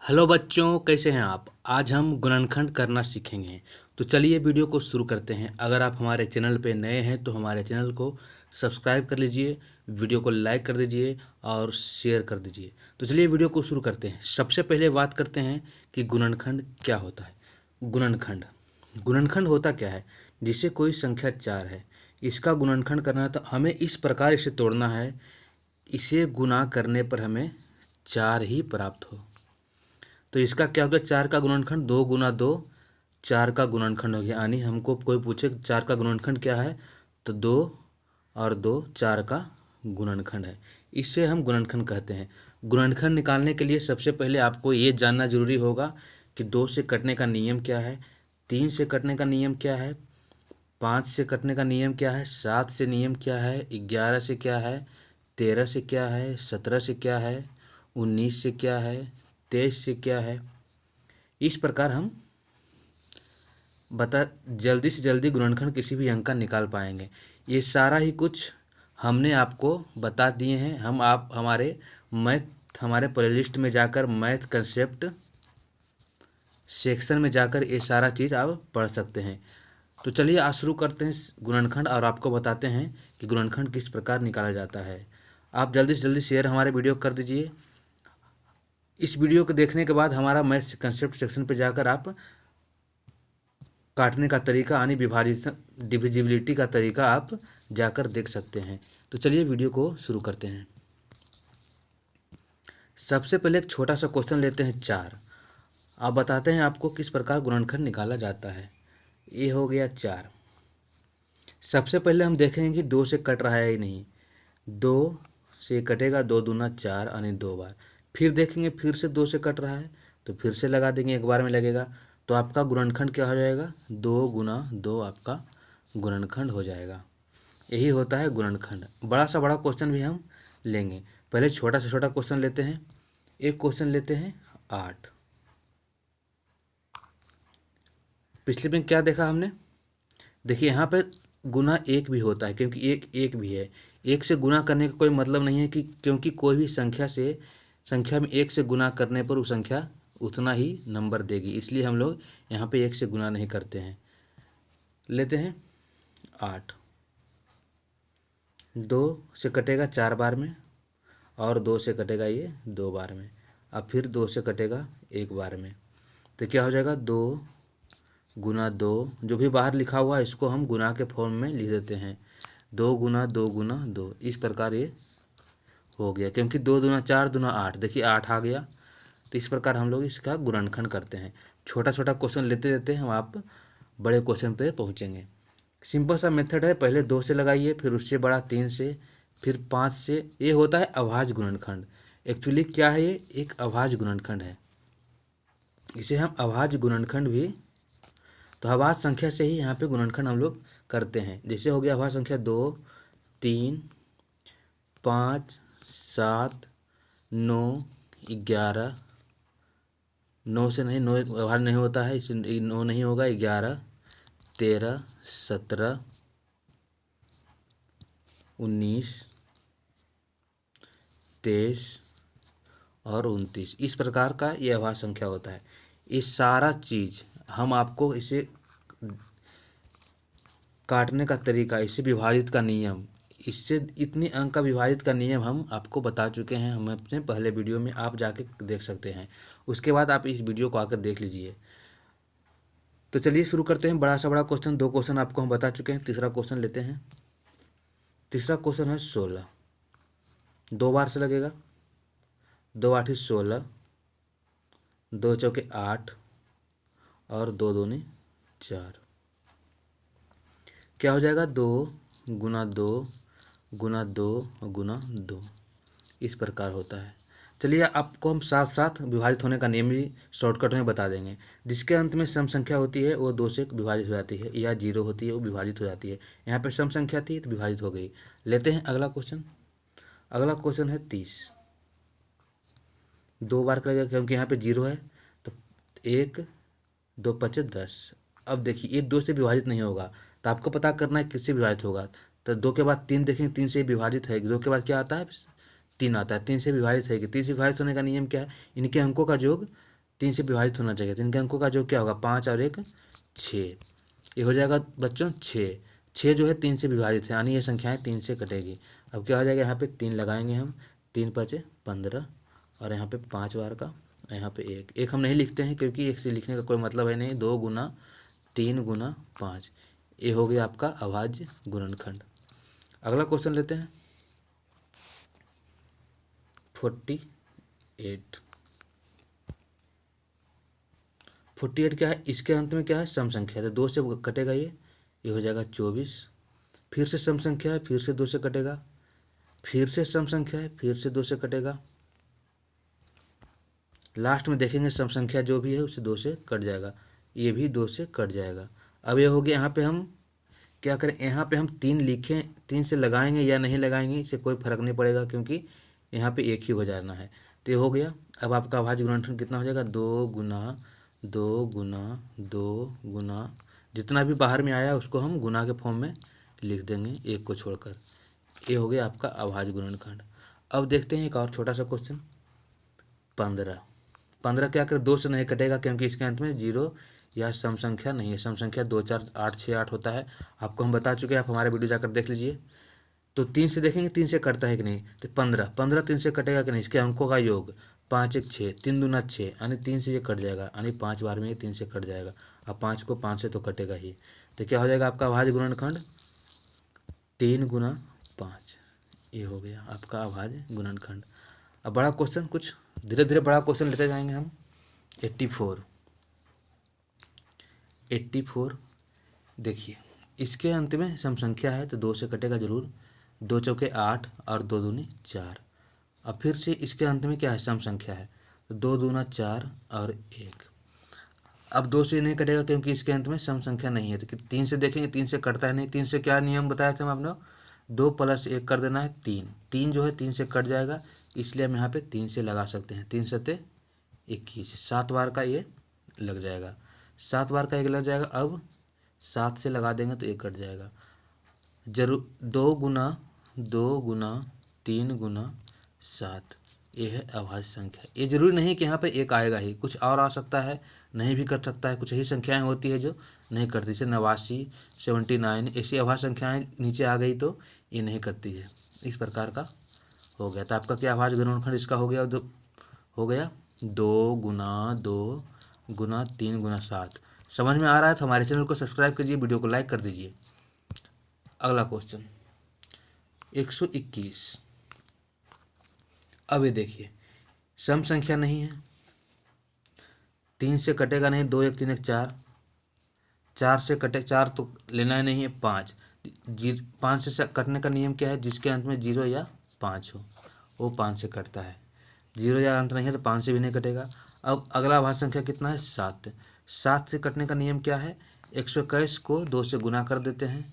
Hello बच्चों, कैसे हैं आप। आज हम गुणनखंड करना सीखेंगे। तो चलिए वीडियो को शुरू करते हैं। अगर आप हमारे चैनल पे नए हैं तो हमारे चैनल को सब्सक्राइब कर लीजिए, वीडियो को लाइक कर दीजिए और शेयर कर दीजिए। तो चलिए वीडियो को शुरू करते हैं। सबसे पहले बात करते हैं कि गुणनखंड क्या होता है। गुणनखंड गुणनखंड होता क्या है। जिसे कोई संख्या 4 है, इसका गुणनखंड करना है तो हमें इस प्रकार इसे तोड़ना है, इसे गुणा करने पर हमें 4 ही प्राप्त हो। तो इसका क्या हो गया, 4 का गुणनखंड 2 गुना 2 4 का गुणनखंड हो गया। यानी हमको कोई पूछे 4 का गुणनखंड क्या है तो 2 और 2 4 का गुणनखंड है। इसे हम गुणनखंड कहते हैं। गुणनखंड निकालने के लिए सबसे पहले आपको ये जानना जरूरी होगा कि 2 से कटने का नियम क्या है, 3 से कटने का नियम क्या है, 5 से कटने का नियम क्या है, 7 से नियम क्या है, 11 से क्या है, 13 से क्या है, 17 से क्या है, 19 से क्या है, 23 से क्या है। इस प्रकार हम जल्दी से जल्दी गुणनखंड किसी भी अंक का निकाल पाएंगे। ये सारा ही कुछ हमने आपको बता दिए हैं। आप हमारे प्लेलिस्ट में जाकर मैथ कंसेप्ट सेक्शन में जाकर ये सारा चीज़ आप पढ़ सकते हैं। तो चलिए आज शुरू करते हैं गुणनखंड और आपको बताते हैं कि गुणनखंड किस प्रकार निकाला जाता है। आप जल्दी से जल्दी शेयर हमारे वीडियो कर दीजिए। इस वीडियो को देखने के बाद हमारा मैथ कंसेप्ट सेक्शन पर जाकर आप काटने का तरीका यानी डिविजिबिलिटी का तरीका आप जाकर देख सकते हैं। तो चलिए वीडियो को शुरू करते हैं। सबसे पहले एक छोटा सा क्वेश्चन लेते हैं 4। आप बताते हैं आपको किस प्रकार गुणनखंड निकाला जाता है। ये हो गया 4। सबसे पहले हम देखेंगे कि 2 से कट रहा है या नहीं। 2 से कटेगा, 2 दूना 4 यानी 2 बार। फिर देखेंगे फिर से 2 से कट रहा है तो फिर से लगा देंगे, एक बार में लगेगा। तो आपका गुणनखंड क्या हो जाएगा, 2 गुना 2 आपका गुणनखंड हो जाएगा। यही होता है गुणनखंड। बड़ा सा बड़ा क्वेश्चन भी हम लेंगे। पहले छोटा से छोटा क्वेश्चन लेते हैं। एक क्वेश्चन लेते हैं 8। पिछले में क्या देखा हमने, देखिए यहाँ पर गुना 1 भी होता है, क्योंकि एक भी है। 1 से गुना करने का कोई मतलब नहीं है कि क्योंकि कोई भी संख्या में 1 से गुना करने पर वो संख्या उतना ही नंबर देगी, इसलिए हम लोग यहाँ पे 1 से गुना नहीं करते हैं। लेते हैं 8। 2 से कटेगा 4 बार में और 2 से कटेगा ये 2 बार में। अब फिर 2 से कटेगा 1 बार में। तो क्या हो जाएगा, 2 गुना 2, जो भी बाहर लिखा हुआ है इसको हम गुना के फॉर्म में लिख देते हैं। 2 गुना 2 गुना 2, इस प्रकार ये हो गया। क्योंकि 2 दूना 4 दूना 8, देखिए 8 आ गया। तो इस प्रकार हम लोग इसका गुणनखंड करते हैं। छोटा छोटा क्वेश्चन लेते लेते हम आप बड़े क्वेश्चन पे पहुँचेंगे। सिंपल सा मेथड है, पहले 2 से लगाइए, फिर उससे बड़ा 3 से, फिर 5 से। ये होता है अभाज्य गुणनखंड। एक्चुअली क्या है, ये एक अभाज्य गुणनखंड है। इसे हम अभाज्य गुणनखंड भी, तो अभाज्य संख्या से ही यहाँ पे गुणनखंड हम लोग करते हैं। जैसे हो गया अभाज्य संख्या 2 3 5 7 9 11। 9 से नहीं, 9 अभाज्य नहीं होता है, इसे 9 नहीं होगा। 11 13 17 19 23 और 29। इस प्रकार का ये अभाज्य संख्या होता है। ये सारा चीज़ हम आपको इसे काटने का तरीका, इसे विभाजित का नियम, इससे इतने अंक का विभाजित का नियम हम आपको बता चुके हैं। हम अपने पहले वीडियो में आप जाके देख सकते हैं। उसके बाद आप इस वीडियो को आकर देख लीजिए। तो चलिए शुरू करते हैं। बड़ा सा बड़ा क्वेश्चन, 2 क्वेश्चन आपको हम बता चुके हैं। तीसरा क्वेश्चन लेते हैं। तीसरा क्वेश्चन है 16। 2 बार से लगेगा, 2 8 16, 2 चौके 8 और 2 दूनी 4। क्या हो जाएगा, 2 गुना 2 गुना 2 गुना 2। इस प्रकार होता है। चलिए आपको हम साथ साथ विभाजित होने का नियम भी शॉर्टकट में बता देंगे। जिसके अंत में सम संख्या होती है वो 2 से विभाजित हो जाती है, या 0 होती है वो विभाजित हो जाती है। यहाँ पर सम संख्या थी तो विभाजित हो गई। लेते हैं अगला क्वेश्चन। अगला क्वेश्चन है 30। 2 बार का लगेगा क्योंकि यहाँ पे 0 है। तो 1 2 5 10। अब देखिए ये 2 से विभाजित नहीं होगा, तो आपको पता करना है किससे विभाजित होगा। तो 2 के बाद 3 देखेंगे, 3 से विभाजित है। 2 के बाद क्या आता है, 3 आता है। 3 से विभाजित है कि 3 से विभाजित होने का नियम क्या है, इनके अंकों का योग 3 से विभाजित होना चाहिए। तो इनके अंकों का जो क्या होगा 5 और 1 6, ये हो जाएगा बच्चों 6। 6 जो है 3 से विभाजित है, यानी ये संख्याएं 3 से कटेगी। अब क्या हो जाएगा, यहाँ पे 3 लगाएंगे हम, 3 5 15 और यहाँ पे 5 बार का, यहाँ पे 1 हम नहीं लिखते हैं क्योंकि 1 से लिखने का कोई मतलब है नहीं। 2 गुना 3 गुना 5, ये हो गया आपका अभाज्य गुणनखंड। अगला क्वेश्चन लेते हैं 48। 48 क्या है, इसके अंत में क्या है सम संख्या, तो 2 से कटेगा ये हो जाएगा 24। फिर से सम संख्या है, फिर से 2 से कटेगा, फिर से सम संख्या है, फिर से 2 से कटेगा, लास्ट में देखेंगे सम संख्या जो भी है उसे 2 से कट जाएगा, ये भी 2 से कट जाएगा। अब ये हो गया, यहाँ पे हम क्या करें, यहाँ पे हम 3 लिखें, 3 से लगाएंगे या नहीं लगाएंगे इससे कोई फर्क नहीं पड़ेगा क्योंकि यहाँ पे एक ही हो जाना है। तो ये हो गया। अब आपका अभाज्य गुणनखंड कितना हो जाएगा, 2 गुना 2 गुना 2 गुना, जितना भी बाहर में आया उसको हम गुना के फॉर्म में लिख देंगे एक को छोड़कर। ये हो गया आपका अभाज्य गुणनखंड। अब देखते हैं एक और छोटा सा क्वेश्चन 15। 15 क्या कर 2 से नहीं कटेगा क्योंकि इसके अंत में 0 या सम संख्या नहीं है। सम संख्या 2 4 8 6 8 होता है, आपको हम बता चुके हैं, आप हमारे वीडियो जाकर देख लीजिए। तो 3 से देखेंगे 3 से कटता है कि नहीं, तो 15 3 से कटेगा कि नहीं, इसके अंकों का योग 5 1 6, 3 दूना 6, यानी 3 से ये कट जाएगा, यानी 5 बार में ये 3 से कट जाएगा। अब 5 को 5 से तो कटेगा ही, तो क्या हो जाएगा आपका अभाज्य गुणनखंड 3 गुना 5, ये हो गया आपका अभाज्य गुणनखंड। अब बड़ा क्वेश्चन, कुछ धीरे धीरे बड़ा क्वेश्चन लेते जाएंगे हम। 84 देखिए, इसके अंत में सम संख्या है तो 2 से कटेगा जरूर, 2 चौके 8 और 2 दूनी 4। अब फिर से इसके अंत में क्या है सम संख्या है, तो 2 दूना 4 और 1। अब 2 से नहीं कटेगा क्योंकि इसके अंत में सम संख्या नहीं है। तो 3 से देखेंगे, 3 से कटता है नहीं। 3 से क्या नियम बताया था हम आपने, 2 + 1 कर देना है 3। 3 जो है 3 से कट जाएगा, इसलिए हम यहाँ पे 3 से लगा सकते हैं। 3 सत्ते 21, 7 बार का ये लग जाएगा, 7 बार का एक लग जाएगा। अब 7 से लगा देंगे तो एक कट जाएगा। जरूर 2 गुना 3 गुना 7, ये है अभाज्य संख्या। ये जरूरी नहीं कि यहाँ पे एक आएगा ही, कुछ और आ सकता है, नहीं भी कट सकता है। कुछ ऐसी संख्याएं होती है जो नहीं करती, जैसे 89 79, ऐसी अभाज्य संख्याएं नीचे आ गई तो ये नहीं करती है। इस प्रकार का हो गया। तो आपका क्या अभाज्य गुणनखंड इसका हो गया, हो गया 2 गुना 2 गुना 3 गुना 7। समझ में आ रहा है तो हमारे चैनल को सब्सक्राइब कीजिए, वीडियो को लाइक कर दीजिए। अगला क्वेश्चन 121। अब ये देखिए, सम संख्या नहीं है, 3 से कटेगा नहीं, 2 1 3 1 4, 4 से कटे 4 तो लेना ही नहीं है, 5 5 से कटने का नियम क्या है, जिसके अंत में 0 या 5 हो वो 5 से कटता है। 0 या अंत नहीं है तो 5 से भी नहीं कटेगा। अब अगला अभाज्य संख्या कितना है 7। 7 से कटने का नियम क्या है, 121 को 2 से गुना कर देते हैं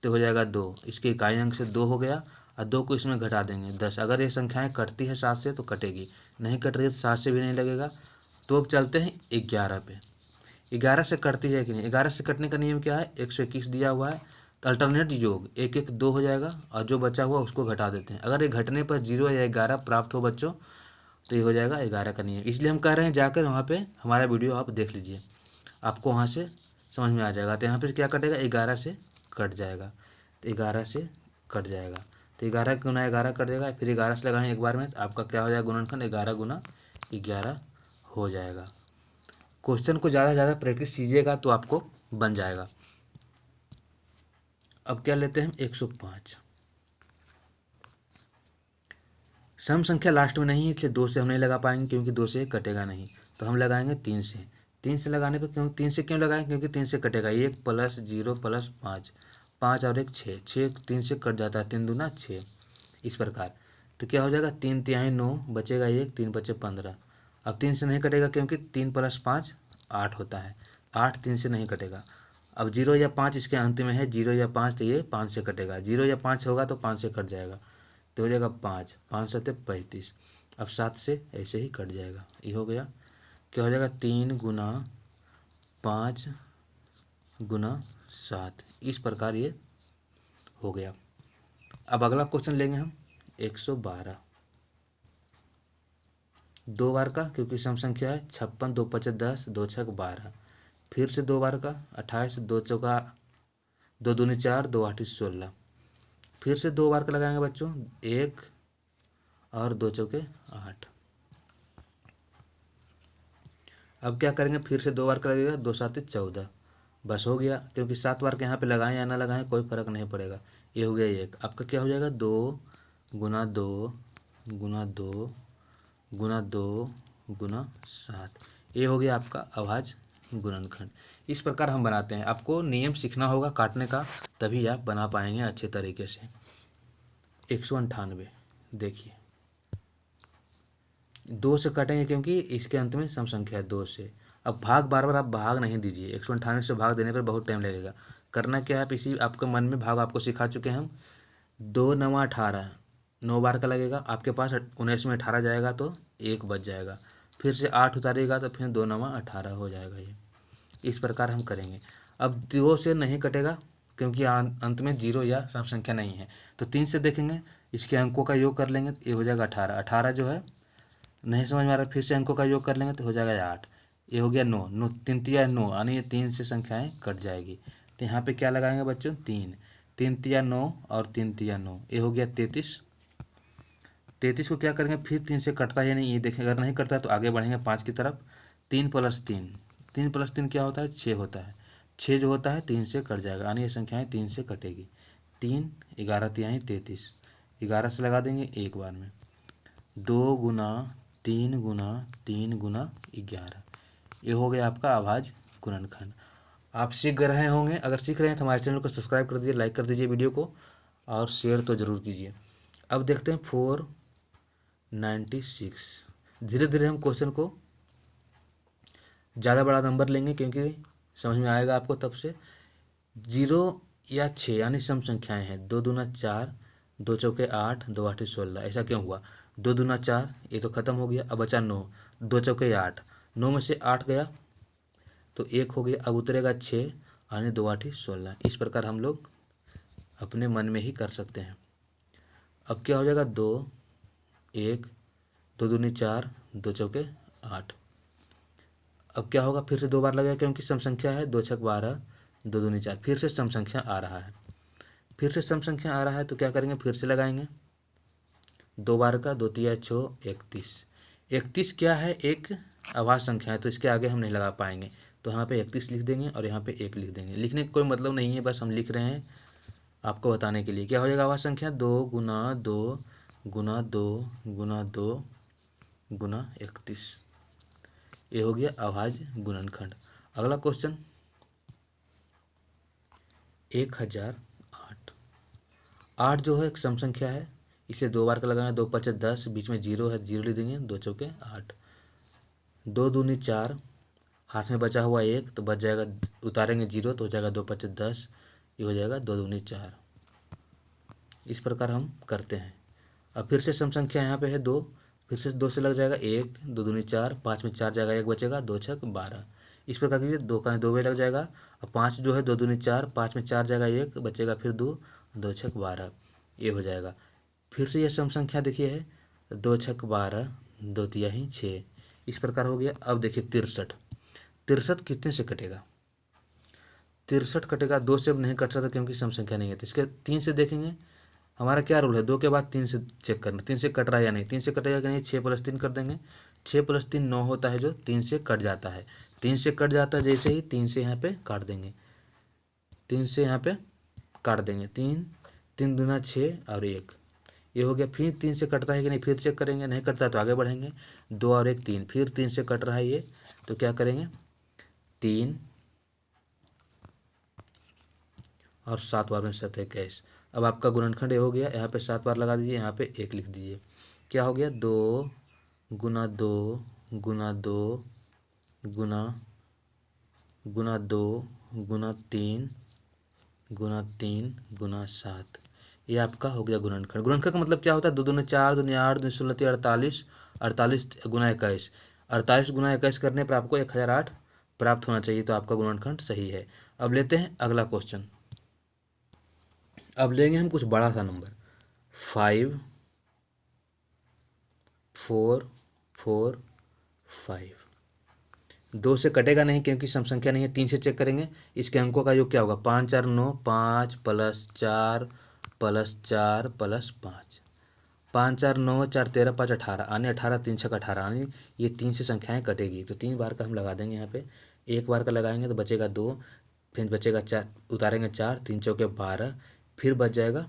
तो हो जाएगा 2, इसके इकाई अंक से 2 हो गया, और 2 को इसमें घटा देंगे 10। अगर ये संख्याएं कटती है 7 से तो कटेगी, नहीं कट रही है तो 7 से भी नहीं लगेगा। तो अब चलते हैं 11 पे। 11 से कटती है कि नहीं, 11 से कटने का नियम क्या है, 121 दिया हुआ है तो अल्टरनेट योग 1 1 2 हो जाएगा, और जो बचा हुआ उसको घटा देते हैं। अगर ये घटने पर 0 या 11 प्राप्त हो बच्चों तो ये हो जाएगा 11 का नियम। इसलिए हम कह रहे हैं जाकर वहाँ पे हमारा वीडियो आप देख लीजिए, आपको वहाँ से समझ में आ जाएगा। तो यहाँ पे क्या कटेगा, 11 से कट जाएगा, तो 11 से कट जाएगा, तो 11 गुना 11 कट जाएगा, फिर 11 से लगाएंगे एक बार में, तो आपका क्या हो जाएगा गुणनखंड 11 गुना 11 हो जाएगा। क्वेश्चन को ज़्यादा से ज़्यादा प्रैक्टिस कीजिएगा तो आपको बन जाएगा। अब क्या लेते हैं 105। सम संख्या लास्ट में नहीं है इसलिए 2 से हम नहीं लगा पाएंगे क्योंकि 2 से कटेगा नहीं, तो हम लगाएंगे 3 से। 3 से लगाने पर क्यों 3 से क्यों लगाएं, क्योंकि 3 से कटेगा 1 + 0 + 5, 5 और 1 6, 6 3 से कट जाता है, 3 दूना 6, इस प्रकार। तो क्या हो जाएगा 3 तिहाई 9 बचेगा 1, 3 बचे 15। अब 3 से नहीं कटेगा क्योंकि 3 + 5 8 होता है, 8 3 से नहीं कटेगा। अब 0 या 5 इसके अंत में है, 0 या 5 तो ये 5 से कटेगा, 0 या 5 होगा तो 5 से कट जाएगा, तो हो जाएगा 5 5 7 35। अब 7 से ऐसे ही कट जाएगा, ये हो गया। क्या हो जाएगा 3 गुना 5 गुना 7, इस प्रकार ये हो गया। अब अगला क्वेश्चन लेंगे हम 112। 2 बार का, क्योंकि सम संख्या है। 56, 2 5 10, 2 6 12। फिर से 2 बार का 28, 2 चौका 2 दूनी 4, 2 8 16। फिर से 2 बार का लगाएंगे बच्चों, 1 और 2 चौके 8। अब क्या करेंगे, फिर से 2 बार का लगेगा, 2 7 14। बस हो गया, क्योंकि 7 बार के यहाँ पे लगाएं या ना लगाएं कोई फर्क नहीं पड़ेगा। ये हो गया एक। आपका क्या हो जाएगा, 2 गुना 2 गुना 2 गुना 2 गुना 7। ये हो गया आपका अभाज्य गुणनखंड। इस प्रकार हम बनाते हैं। आपको नियम सीखना होगा काटने का, तभी आप बना पाएंगे अच्छे तरीके से। 198 देखिए, 2 से काटेंगे क्योंकि इसके अंत में सम संख्या है 2 से। अब भाग बार बार आप भाग नहीं दीजिए, 198 से भाग देने पर बहुत टाइम लगेगा। करना क्या है, आप इसी आपके मन में भाग आपको सिखा चुके हैं हम। 2 9 18, 9 बार का लगेगा आपके पास, 19 में 18 जाएगा तो 1 बच जाएगा। फिर से 8 उतारिएगा तो फिर 2 9 18 हो जाएगा। ये इस प्रकार हम करेंगे। अब 2 से नहीं कटेगा क्योंकि अंत में 0 या सम संख्या नहीं है, तो 3 से देखेंगे, इसके अंकों का योग कर लेंगे, ये हो जाएगा 18। 18 जो है नहीं समझ में आ रहा, फिर से अंकों का योग कर लेंगे तो हो जाएगा 8। ये हो गया 9, 9 3 तिया 9, यानी ये 3 से संख्याएं कट जाएगी। तो यहाँ पे क्या लगाएंगे बच्चों, 3। 3 तिया 9 और 3 तिया 9, ये हो गया 33। 33 को क्या करेंगे, फिर 3 से कटता है नहीं, ये देखें, अगर नहीं कटता तो आगे बढ़ेंगे 5 की तरफ। 3 + 3, 3 + 3 क्या होता है, 6 होता है। 6 जो होता है 3 से कट जाएगा, यानी ये संख्याएं 3 से कटेगी। 3 11 तिहाई 33, 11 से लगा देंगे एक बार में। 2 गुना 3 गुना 3 गुना 11, ये हो गया आपका अभाज्य गुणनखंड। आप सीख रहे होंगे, अगर सीख रहे हैं तो हमारे चैनल को सब्सक्राइब कर दीजिए, लाइक कर दीजिए वीडियो को, और शेयर तो ज़रूर कीजिए। अब देखते हैं 496। धीरे धीरे हम क्वेश्चन को ज़्यादा बड़ा नंबर लेंगे क्योंकि समझ में आएगा आपको तब से। 0 या 6 यानी सम संख्याएं हैं। 2 दूना 4, 2 चौके 8, 2 8 16। ऐसा क्यों हुआ, 2 दूना 4, ये तो खत्म हो गया। अब बचा 9, 2 चौके 8, 9 में से 8 गया तो 1 हो गया। अब उतरेगा 6, यानी 2 8 16। इस प्रकार हम लोग अपने मन में ही कर सकते हैं। अब क्या हो जाएगा, 2 1, 2 दूनी 4, 2 चौके 8। अब क्या होगा, फिर से 2 बार लगेगा क्योंकि सम संख्या है। 2 छक 12, 2 दूनी 4, फिर से सम संख्या आ रहा है। फिर से सम संख्या आ रहा है तो क्या करेंगे, फिर से लगाएंगे 2 बार का, 2 तिया 6 31। 31 क्या है, एक अभाज्य संख्या है, तो इसके आगे हम नहीं लगा पाएंगे, तो यहाँ पे 31 लिख देंगे और यहाँ पे 1 लिख देंगे। लिखने का कोई मतलब नहीं है, बस हम लिख रहे हैं आपको बताने के लिए। क्या हो जाएगा अभाज्य संख्या, 2 गुना 2 गुना 2 गुना 2 गुना 31। ये हो गया अभाज्य गुणनखंड। अगला क्वेश्चन 1008। 8 जो है एक सम संख्या है, इसे 2 बार का लगाना, 2 5 10, बीच में 0 है, 0 लिख देंगे, 2 चौके 8। 2 दूनी 4, हाथ में बचा हुआ 1 तो बच जाएगा, उतारेंगे 0 तो हो जाएगा 2 5 10, ये हो जाएगा 2 दूनी 4। इस प्रकार हम करते हैं। अब फिर से सम संख्या यहाँ पे है 2, फिर से 2 से लग जाएगा 1, 2 दूनी 4, 5 में 4 जाएगा, 1 बचेगा, 2 छक 12। इस प्रकार कीजिए, 2 का 2 में लग जाएगा। अब 5 जो है 2 दूनी 4, 5 में 4 जाएगा, 1 बचेगा, फिर 2, 2 छक 12, ये हो जाएगा। फिर से यह सम संख्या देखिए है, 2 छक 12, 2 तिहाई 6। इस प्रकार हो गया। अब देखिए 63। 63 कितने से कटेगा, 63 कटेगा, 2 से अब नहीं कट सकता क्योंकि सम संख्या नहीं है, तो इसके 3 से देखेंगे। हमारा क्या रूल है, 2 के बाद 3 से चेक करना, 3 से कट रहा है या नहीं। 3 से कटेगा कि नहीं, 6 + 3 कर देंगे। 6 + 3 9 होता है, जो 3 से कट जाता है। 3 से कट जाता है जैसे ही, 3 से यहाँ पे काट देंगे, 3 से यहाँ पे काट देंगे। 3 3 दूना 6 और 1, ये हो गया। फिर 3 से कटता है कि नहीं, फिर चेक करेंगे, नहीं कटता है तो आगे बढ़ेंगे। 2 और 1 3, फिर 3 से कट रहा है ये, तो क्या करेंगे, 3 और 7 बार में 7 21। अब आपका गुणनखंड ये हो गया। यहाँ पे 7 बार लगा दीजिए, यहाँ पे 1 लिख दीजिए। क्या हो गया, 2 गुना 2 गुना 2 गुना 2 गुना 3 गुना 3 गुना 7। ये आपका हो गया गुणनखंड। गुणनखंड का मतलब क्या होता है, 2 दूनी 4, 2 8, 2 16 48, 48 गुना 21। 48 गुना 21 करने पर आपको 1008 प्राप्त होना चाहिए, तो आपका गुणनखंड सही है। अब लेते हैं अगला क्वेश्चन। अब लेंगे हम कुछ बड़ा सा नंबर, 5 4 4 5। 2 से कटेगा नहीं क्योंकि सम संख्या नहीं है। 3 से चेक करेंगे, इसके अंकों का योग क्या होगा, 5 4 9, 5 + 4 + 4 + 5, 5 4 9 4 13 5 18, यानी 18 3 6 18, यानी ये 3 से संख्याएं कटेगी। तो 3 बार का हम लगा देंगे यहाँ पे। एक बार का लगाएंगे तो बचेगा 2, फिर बचेगा 4, उतारेंगे 4, 3 चौके 12, फिर बच जाएगा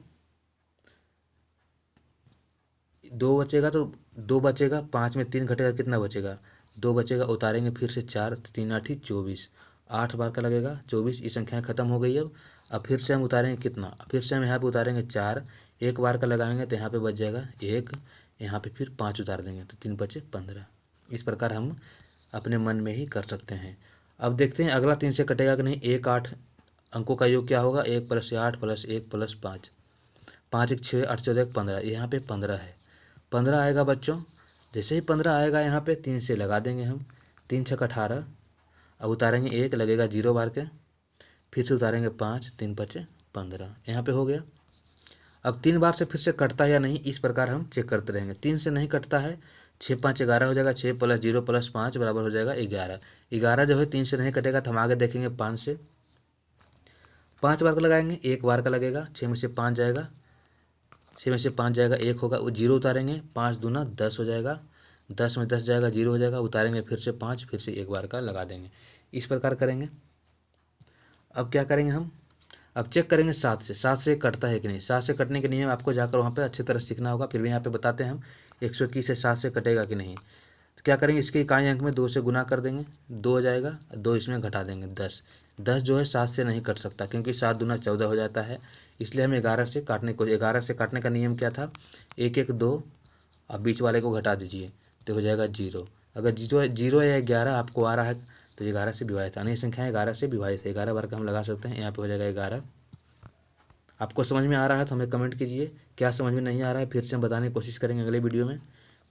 2, बचेगा तो 2 बचेगा, 5 में 3 घटेगा, कितना बचेगा, 2 बचेगा, उतारेंगे फिर से 4, 3 8 24, 8 बार का लगेगा 24। ये संख्याएं खत्म हो गई। अब फिर से हम उतारेंगे कितना, फिर से हम यहाँ पे उतारेंगे 4, एक बार का लगाएंगे तो यहाँ पे बच जाएगा 1, यहाँ पे फिर 5 उतार देंगे तो 3 बचे 15। इस प्रकार हम अपने मन में ही कर सकते हैं। अब देखते हैं अगला 3 से कटेगा कि नहीं। 1 8 अंकों का योग क्या होगा, 1 + 8 + 1 + 5, 5 1 6 8 14 15, यहाँ पे 15 है। 15 आएगा बच्चों, जैसे ही 15 आएगा यहाँ पे 3 से लगा देंगे हम, 3 6 18। अब उतारेंगे 1, लगेगा 0 बार के, फिर से उतारेंगे 5, 3 5 15, यहाँ पे हो गया। अब 3 बार से फिर से कटता है या नहीं, इस प्रकार हम चेक करते रहेंगे। 3 से नहीं कटता है, 6 5 11 हो जाएगा, 6 + 0 + 5 बराबर हो जाएगा 11। 11 जो है 3 से नहीं कटेगा तो हम आगे देखेंगे 5 से। 5 बार का लगाएंगे, एक बार का लगेगा, 6 में से 5 जाएगा, 6 में से 5 जाएगा, 1 होगा, वो 0 उतारेंगे, 5 दूना 10 हो जाएगा, 10 में 10 जाएगा, 0 हो जाएगा, उतारेंगे फिर से 5, फिर से एक बार का लगा देंगे। इस प्रकार करेंगे। अब क्या करेंगे हम, अब चेक करेंगे 7 से, 7 से कटता है कि नहीं। 7 से कटने के नियम आपको जाकर वहाँ पे अच्छी तरह सीखना होगा, फिर भी यहाँ पे बताते हैं हम। 121 से 7 से कटेगा कि नहीं, तो क्या करेंगे, इसके इकाई अंक में 2 से गुना कर देंगे, 2 हो जाएगा, 2 इसमें घटा देंगे 10। 10 जो है 7 से नहीं कट सकता क्योंकि 7 दूना 14 हो जाता है, इसलिए हम 11 से काटने को, 11 से काटने का नियम क्या था, 1 1 2, अब बीच वाले को घटा दीजिए तो हो जाएगा 0। अगर 0 या 11 आपको आ रहा है तो 11 से विभाजित, अन्य संख्या 11 से विभाजित है, 11 बार का हम लगा सकते हैं, यहाँ पे हो जाएगा 11। आपको समझ में आ रहा है तो हमें कमेंट कीजिए, क्या समझ में नहीं आ रहा है फिर से हम बताने की कोशिश करेंगे अगले वीडियो में।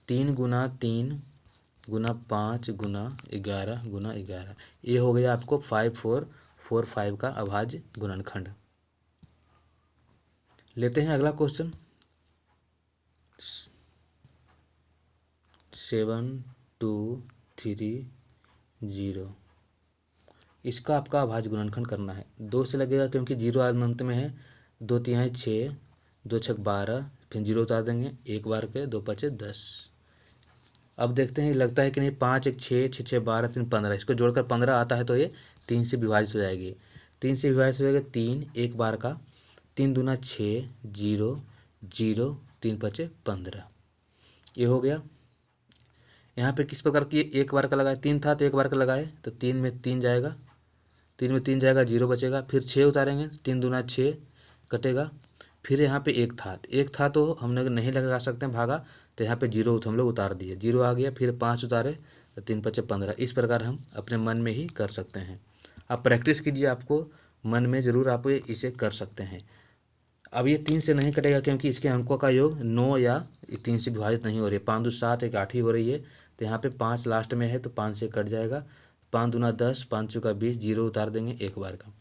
3 × 3 × 5 × 11 × 11, ये हो गया आपको 5 4 4 5 का अभाज्य गुणनखंड। लेते हैं अगला क्वेश्चन। 7 2 3 0, इसका आपका अभाज्य गुणनखंड करना है। 2 से लगेगा क्योंकि 0 अंत में है, 2 3 6, 2 6 12, फिर 0 उतार देंगे, एक बार के, 2 5 10। अब देखते हैं लगता है कि नहीं, 5 1 6 6 6 12 3 15, इसको जोड़कर 15 आता है तो ये 3 से विभाजित हो जाएगी। 3 से विभाजित हो जाएगा 3, एक बार का, 3 दूना 6, 0 0, 3 5 15, ये हो गया। यहाँ पे किस प्रकार की, एक बार का लगाए, 3 था तो एक बार का लगाए तो 3 में 3 जाएगा, 3 में 3 जाएगा, 0 बचेगा, फिर 6 उतारेंगे, 3 दूना 6 कटेगा, फिर यहाँ पे 1 था, 1 था तो हम लोग नहीं लगा सकते हैं भागा, तो यहाँ पे 0 हम लोग उतार दिए, 0 आ गया, फिर 5 उतारे तो 3 5 15। इस प्रकार हम अपने मन में ही कर सकते हैं। आप प्रैक्टिस कीजिए, आपको मन में ज़रूर आप इसे कर सकते हैं। अब ये 3 से नहीं कटेगा क्योंकि इसके अंकों का योग 9 या 3 से विभाजित नहीं हो रही है, 5 2 7 एक 8 ही हो रही है, तो यहाँ पे 5 लास्ट में है तो 5 से कट जाएगा, 5 दूना 10, 5 चौका 20, 0 उतार देंगे एक बार का।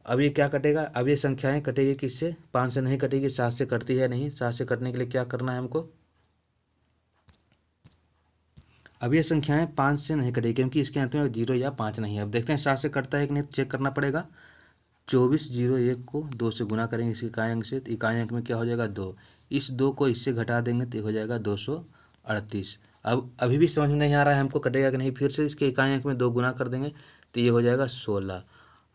अब ये क्या कटेगा, अब ये संख्याएं कटेगी किससे, 5 से नहीं कटेगी, 7 से कटती है नहीं। 7 से कटने के लिए क्या करना है हमको, अब ये संख्याएं 5 से नहीं कटेगी क्योंकि इसके अंत में 0 या 5 नहीं है। अब देखते हैं 7 से कटता है कि नहीं, चेक करना पड़ेगा। 24 0 1 को 2 से गुना करेंगे इसके इकाई अंक से, तो इकाई अंक में क्या हो जाएगा 2, इस 2 को इससे घटा देंगे तो हो जाएगा 238। अब अभी भी समझ में नहीं आ रहा है हमको कटेगा कि नहीं, फिर से इसके इकाई अंक में 2 गुना कर देंगे तो ये हो जाएगा 16।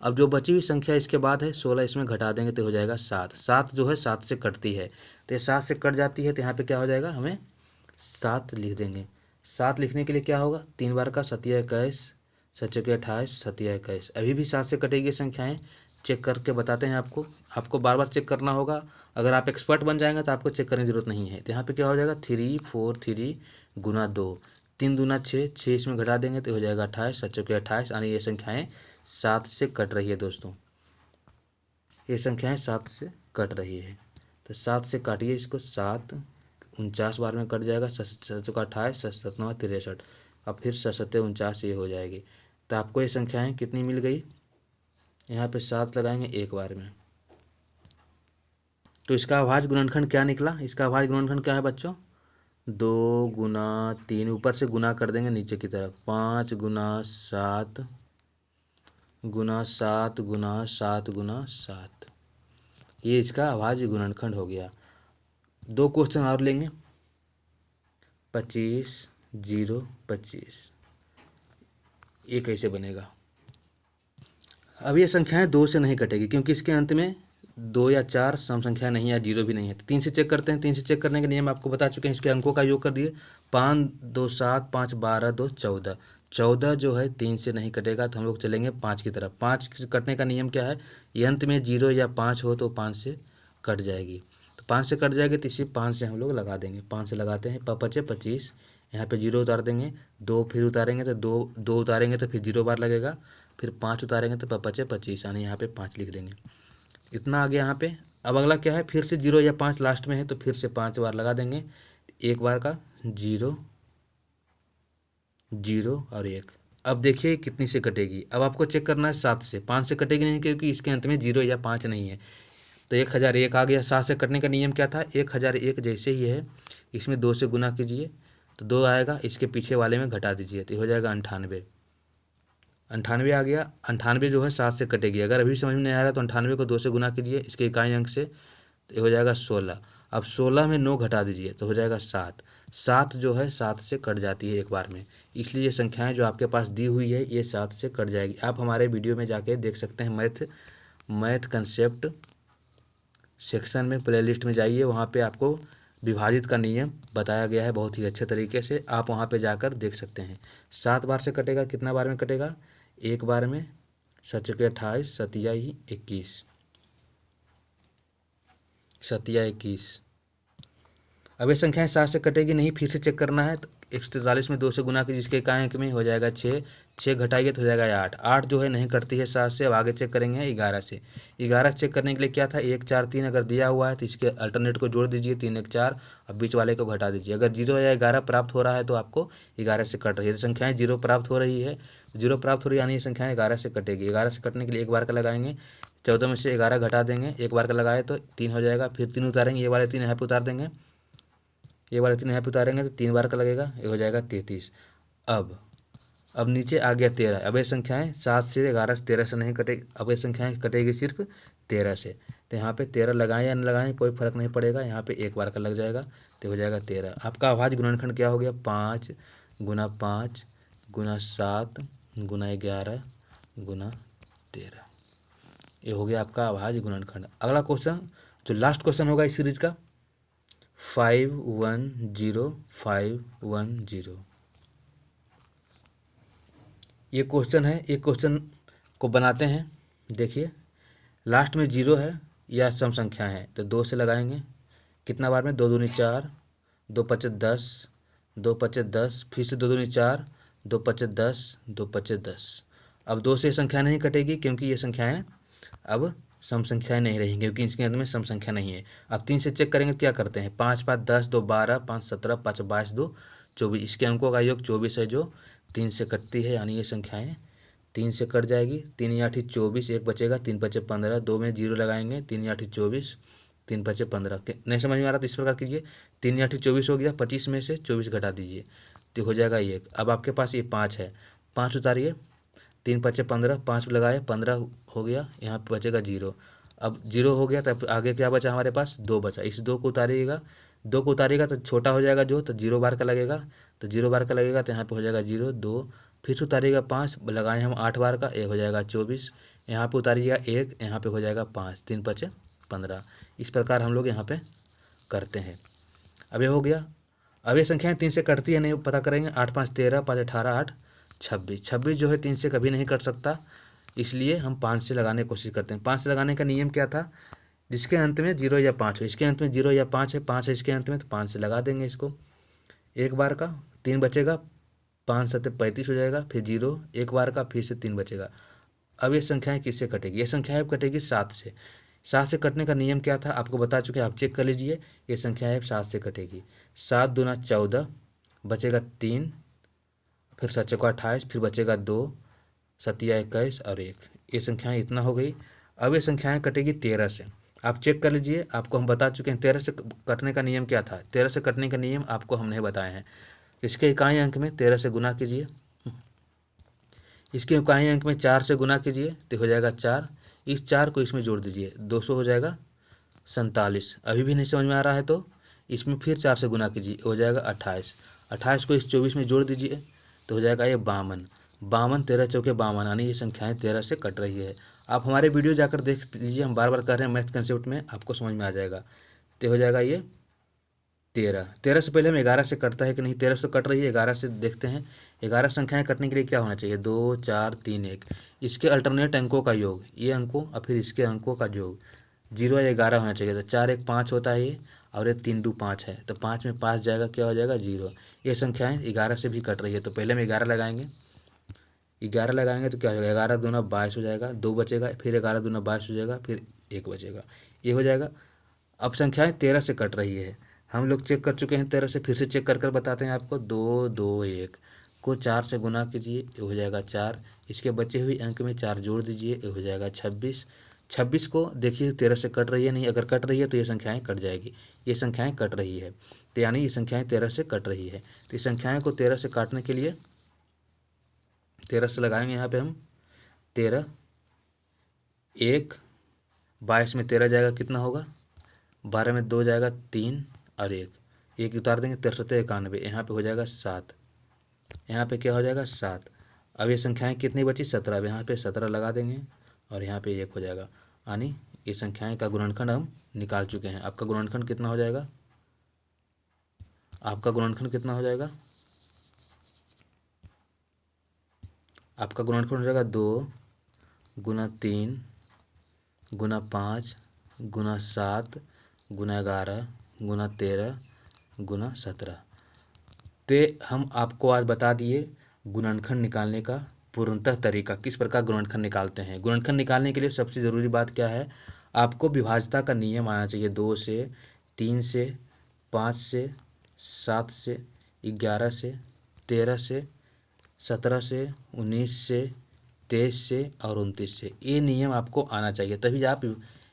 अब जो बची हुई संख्या इसके बाद है 16, इसमें घटा देंगे तो हो जाएगा 7। 7 जो है 7 से कटती है, तो ये 7 से कट जाती है, तो यहाँ पे क्या हो जाएगा, हमें 7 लिख देंगे। 7 लिखने के लिए क्या होगा, 3 बार का 7 21, 7 चौके 28, 7 21। अभी भी 7 से कटेगी संख्याएं, चेक करके बताते हैं आपको, आपको बार बार चेक करना होगा। अगर आप एक्सपर्ट बन जाएंगे तो आपको चेक करने की जरूरत नहीं है। तो यहाँ पे क्या हो जाएगा, 3 4 3 गुना 2, 3 दूना 6, 6 इसमें घटा देंगे तो हो जाएगा 28, 7 चौके 28, यानी ये संख्याएं 7 से कट रही है दोस्तों, ये संख्याएं 7 से कट रही है। तो 7 से काटिए इसको, 7 49 बार में कट जाएगा, 7 चौका 28, 7 7 9 63, अब फिर 7 7 49, ये हो जाएगी। तो आपको ये संख्याएं कितनी मिल गई, यहाँ पे 7 लगाएंगे एक बार में, तो इसका अभाज्य गुणनखंड क्या निकला, इसका अभाज्य गुणनखंड क्या है बच्चों, 2 गुना 3, ऊपर से गुना कर देंगे नीचे की तरफ, 5 गुना 7 गुना 7 गुना 7 गुना 7, ये इसका अभाज्य गुणनखंड हो गया। 2 क्वेश्चन और लेंगे, 25 0 25, ये कैसे बनेगा। अब ये संख्याएं 2 से नहीं कटेगी क्योंकि इसके अंत में 2 या 4 सम संख्या नहीं है, 0 भी नहीं है। तो 3 से चेक करते हैं। 3 से चेक करने के नियम आपको बता चुके हैं, इसके अंकों का योग कर दिए, 5 2 7 5 12 2 14, 14 जो है 3 से नहीं कटेगा, तो हम लोग चलेंगे 5 की तरफ। 5 से कटने का नियम क्या है, ये अंत में 0 या 5 हो तो 5 से कट जाएगी, तो 5 से कट जाएगी तो इसी 5 से हम लोग लगा देंगे। 5 से लगाते हैं, 5 25, यहाँ पे 0 उतार देंगे, 2 फिर उतारेंगे तो 2 उतारेंगे तो फिर 0 बार लगेगा, फिर 5 उतारेंगे तो 5 25, यानी यहाँ पे 5 लिख देंगे। इतना आ गया यहाँ पे। अब अगला क्या है, फिर से 0 या 5 लास्ट में है तो फिर से 5 बार लगा देंगे, एक बार का 0 0 और 1। अब देखिए कितनी से कटेगी। अब आपको चेक करना है 7 से, 5 से कटेगी नहीं क्योंकि इसके अंत में 0 या 5 नहीं है, तो 1001 आ गया। 7 से कटने का नियम क्या था, 1001 जैसे ही है इसमें 2 से गुना कीजिए तो 2 आएगा, इसके पीछे वाले में घटा दीजिए तो हो जाएगा 98। 98 आ गया। 98 जो है 7 से कटेगी, अगर अभी समझ में नहीं आ रहा तो 98 को 2 से गुना कीजिए इसके इकाई अंक से, तो ये हो जाएगा 16। अब 16 में 9 घटा दीजिए तो हो जाएगा 7। 7 जो है 7 से कट जाती है एक बार में, इसलिए ये संख्याएं जो आपके पास दी हुई है ये 7 से कट जाएगी। आप हमारे वीडियो में जाके देख सकते हैं, मैथ कंसेप्ट सेक्शन में प्लेलिस्ट में जाइए, वहाँ पे आपको विभाजित का नियम बताया गया है बहुत ही अच्छे तरीके से, आप वहाँ पे जाकर देख सकते हैं। 7 बार से कटेगा, कितना बार में कटेगा, एक बार में, 7 के 28, 7 ही 21, 7 21। अब ये संख्याएं 7 से कटेगी नहीं, फिर से चेक करना है तो 143 में 2 से गुना की, जिसके इकाई अंक में हो जाएगा 6, 6 घटाइए तो हो जाएगा 8, 8 जो है नहीं कटती है 7 से। अब आगे चेक करेंगे 11 से। 11 चेक करने के लिए क्या था, 1 4 3 अगर दिया हुआ है तो इसके अल्टरनेट को जोड़ दीजिए, 3 1 4, अब बीच वाले को घटा दीजिए। अगर 0 या 11 प्राप्त हो रहा है तो आपको 11 से कट रही है, तो संख्याएँ 0 प्राप्त हो रही है, 0 प्राप्त हो रही है यानी ये संख्याएँ 11 से कटेगी। 11 से कटने के लिए एक बार का लगाएंगे, 14 में से 11 घटा देंगे, एक बार का लगाए तो 3 हो जाएगा, फिर 3 उतारेंगे, ये वाले 3 यहाँ पे उतार देंगे, ये वाले 3 यहाँ पे उतारेंगे तो 3 बार का लगेगा, ये हो जाएगा 33। अब नीचे आ गया 13। अब ये संख्याएं 7 से 11 से 13 से नहीं कटेगी, अब ये संख्याएं कटेगी सिर्फ 13 से, तो यहाँ पे 13 लगाएं या न लगाएं कोई फर्क नहीं पड़ेगा, यहाँ पे एक बार का लग जाएगा तो हो जाएगा 13। आपका अभाज्य गुणनखंड क्या हो गया, 5 गुना 5 गुना 7 गुना 11 गुना 13, ये हो गया आपका अभाज्य गुणनखंड। अगला क्वेश्चन जो लास्ट क्वेश्चन होगा इस सीरीज का, 510 ये क्वेश्चन है। एक क्वेश्चन को बनाते हैं, देखिए लास्ट में 0 है या सम संख्या है तो 2 से लगाएंगे, कितना बार में, 2 दूनी 4, 2 पचे 10, 2 पचे 10, फिर से 2 दूनी 4, 2 पचे 10, 2 पचे 10। अब 2 से संख्या नहीं कटेगी क्योंकि ये संख्याएं अब सम संख्याएं नहीं रहेंगी क्योंकि इसके अंत में सम संख्या नहीं है। अब 3 से चेक करेंगे, क्या करते हैं, 5 5 10, 2 12, 5 17, 5 22, 2 24, इसके अंकों का योग 24 है जो 3 से कटती है, यानी ये संख्याएं 3 से कट जाएगी। 3 या 8 24, एक बचेगा, 3 बचे 15, 2 में 0 लगाएंगे, 3 या 8 24, 3 बचे 15। नहीं समझ में आ रहा तो इस प्रकार कीजिए, 3 या 8 24 हो गया, 25 में से 24 घटा दीजिए तो हो जाएगा 1। अब आपके पास ये 5 है, 5 उतारिए, 3 पचे 15, 5 लगाए 15 हो गया, यहाँ पे बचेगा 0। अब 0 हो गया तब आगे क्या बचा हमारे पास, 2 बचा, इस 2 को उतारिएगा, 2 को उतारिएगा तो छोटा हो जाएगा जो, तो 0 बार का लगेगा, तो 0 बार का लगेगा तो यहाँ पे हो जाएगा 0 2, फिर से उतारिएगा 5, लगाए हम 8 बार का, एक हो जाएगा 24, यहाँ पे उतारिएगा 1, यहाँ पे हो जाएगा 5, 3 पचे 15। इस प्रकार हम लोग यहाँ पे करते हैं। अब ये हो गया। अब ये संख्याएँ 3 से कटती है नहीं, पता करेंगे, 8 5 13, 5 18, 8 26, 26 जो है 3 से कभी नहीं कट सकता, इसलिए हम 5 से लगाने की कोशिश करते हैं। 5 से लगाने का नियम क्या था, जिसके अंत में 0 या 5 हो, इसके अंत में 0 या 5 है, 5 है इसके अंत में तो 5 से लगा देंगे इसको, एक बार का, 3 बचेगा, 5 7 35 हो जाएगा, फिर 0 एक बार का, फिर से 3 बचेगा। अब ये संख्याएं किससे कटेगी, ये संख्याएं कटेगी 7 से। 7 से कटने का नियम क्या था आपको बता चुके, आप चेक कर लीजिए, ये संख्याएं 7 से कटेगी। 7 दूना 14, बचेगा 3, फिर 7 चौका 28, फिर बचेगा 2, 7 21 और 1, ये संख्याएं इतना हो गई। अब ये संख्याएं कटेगी 13 से, आप चेक कर लीजिए, आपको हम बता चुके हैं 13 से कटने का नियम क्या था। 13 से कटने का नियम आपको हम नहीं बताए हैं। इसके इकाई अंक में 13 से गुना कीजिए, इसके इकाई अंक में 4 से गुना कीजिए तो हो जाएगा 4। इस 4 को इसमें जोड़ दीजिए, 200 हो जाएगा 47। अभी भी नहीं समझ में आ रहा है तो इसमें फिर 4 से गुना कीजिए, हो जाएगा 28। 28 को इस 24 में जोड़ दीजिए तो हो जाएगा ये 52। 52 13 चौके 52, यानी ये संख्याएं 13 से कट रही है। आप हमारे वीडियो जाकर देख लीजिए, हम बार बार कर रहे हैं मैथ कंसेप्ट में, आपको समझ में आ जाएगा। तो हो जाएगा ये 13। 13 से पहले हम 11 से कटता है कि नहीं, 13 से कट रही है, 11 से देखते हैं। 11 संख्याएं कटने के लिए क्या होना चाहिए, 2 4 3 1। इसके अल्टरनेट अंकों का योग, ये अंकों और फिर इसके अंकों का योग 0 या 11 होना चाहिए। तो 4 1 5 होता है ये, और ये 3 2 5 है, तो 5 में 5 जाएगा, क्या हो जाएगा 0। ये संख्याएं 11 से भी कट रही है, तो पहले हम 11 लगाएंगे। 11 लगाएंगे तो क्या हो जाएगा, 11 दूना 22 हो जाएगा, 2 बचेगा, फिर 11 दूना 22 हो जाएगा, फिर 1 बचेगा, ये हो जाएगा। अब संख्याएं 13 से कट रही है, हम लोग चेक कर चुके हैं 13 से, फिर से चेक कर कर बताते हैं आपको। 2 2 1 को 4 से गुना कीजिए, ये हो जाएगा 4। इसके बचे हुए अंक में 4 जोड़ दीजिए, ये हो जाएगा 26। 26 को देखिए 13 से कट रही है नहीं, अगर कट रही है तो ये संख्याएं कट जाएगी। ये संख्याएं कट रही है, तो यानी ये संख्याएं 13 से कट रही है। तो इस संख्याएं को 13 से काटने के लिए 13 से लगाएंगे यहाँ पे हम 13 1 22 में 13 जाएगा, कितना होगा, 12 में 2 जाएगा 3 और 1 उतार देंगे, 63 91, यहाँ पे हो जाएगा 7। यहाँ पे क्या हो जाएगा 7। अब ये संख्याएं कितनी बची, 17। अब यहाँ पे 17 लगा देंगे और यहाँ पे 1 हो जाएगा, यानी ये संख्याएं का गुणनखंड हम निकाल चुके हैं। आपका गुणनखंड कितना हो जाएगा, आपका गुणनखंड कितना हो जाएगा, आपका गुणनखंड हो जाएगा 2 गुना 3 गुना 5 गुना 7 गुना 11 गुना 13 गुना 17। तो हम आपको आज बता दिए गुणनखंड निकालने का पूर्णतः तरीका, किस प्रकार गुणनखंड निकालते हैं। गुणनखंड निकालने के लिए सबसे ज़रूरी बात क्या है, आपको विभाज्यता का नियम आना चाहिए। 2 से, 3 से, 5 से, 7 से, 11 से, 13 से, 17 से, 19 से, 23 से और 29 से, ये नियम आपको आना चाहिए, तभी आप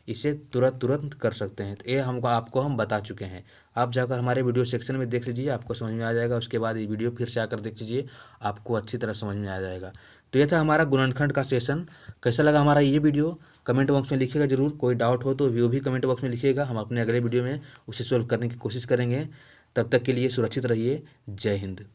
इसे तुरंत कर सकते हैं। तो ये आपको हम बता चुके हैं। आप जाकर हमारे वीडियो सेक्शन में देख लीजिए, आपको समझ में आ जाएगा। उसके बाद ये वीडियो फिर से आकर देख लीजिए, आपको अच्छी तरह समझ में आ जाएगा। तो ये था हमारा गुणनखंड का सेशन। कैसा लगा हमारा ये वीडियो, कमेंट बॉक्स में लिखिएगा जरूर। कोई डाउट हो तो वो भी कमेंट बॉक्स में लिखिएगा, हम अपने अगले वीडियो में उसे सॉल्व करने की कोशिश करेंगे। तब तक के लिए सुरक्षित रहिए। जय हिंद।